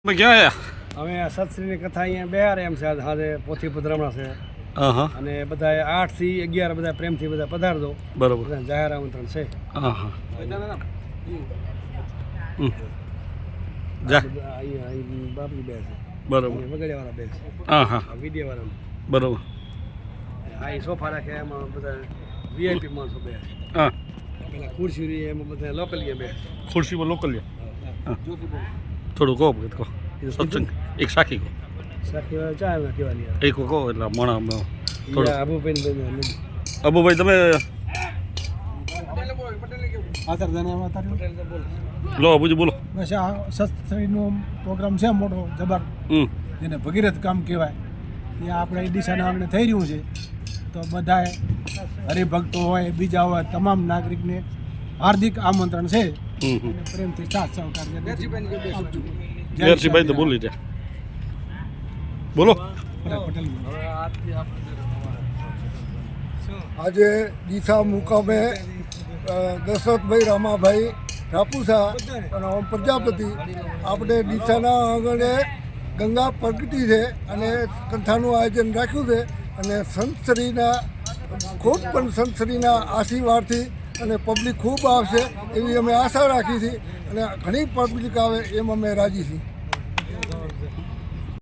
ક્યાં અમે સતશ્રીની કથા અહીંયા બેહાર એમ છે આજે પોથી પધરામણા છે હા અને બધા 8 થી 11 બધા પ્રેમથી બધા પધારજો. બરોબર. બધા જાહેર આમંત્રણ છે. હા હા જા અહીંયા બાપજી બે છે. બરોબર. વગડિયાવાળા બે છે. હા હા વિડીયાવાળા બરોબર. આ સોફા રાખે એમાં બધા વીઆઈપી માણસો બે છે. હા પેલા ખુરશી રહી એમાં બધા લોકલિયા બે છે. ખુરશીમાં લોકલ થોડું કહો કહો સત્સંગ એક સાખી કહો સાખી ચા કેવાની એક કહો એટલે મણા થોડું અબુભાઈ અબુભાઈ તમે લો અબુજી બોલો. બસ આ સત્સંગનો પ્રોગ્રામ છે મોટો જબર, જેને ભગીરથ કામ કહેવાય. ત્યાં આપણે ડીસાના આંગણે થઈ રહ્યું છે, તો બધાએ હરિભક્તો હોય બીજા હોય તમામ નાગરિકને હાર્દિક આમંત્રણ છે. અને પ્રેમથી સાથ સહકાર જયરસિંહભાઈ તો બોલી જાય બોલો. પટેલ આજે ડીસા મુકામે દશરથભાઈ રામાભાઈ રાપુસા અને ઓમ પ્રજાપતિ આપણે ડીસાના આંગણે ગંગા પ્રગટી છે અને કથાનું આયોજન રાખ્યું છે. અને સંતશ્રીના ખૂબ પણ સંતશ્રીના આશીર્વાદથી અને પબ્લિક ખૂબ આવશે એવી અમે આશા રાખી છીએ અને ઘણી પબ્લિક આવે એમ અમે રાજી છીએ.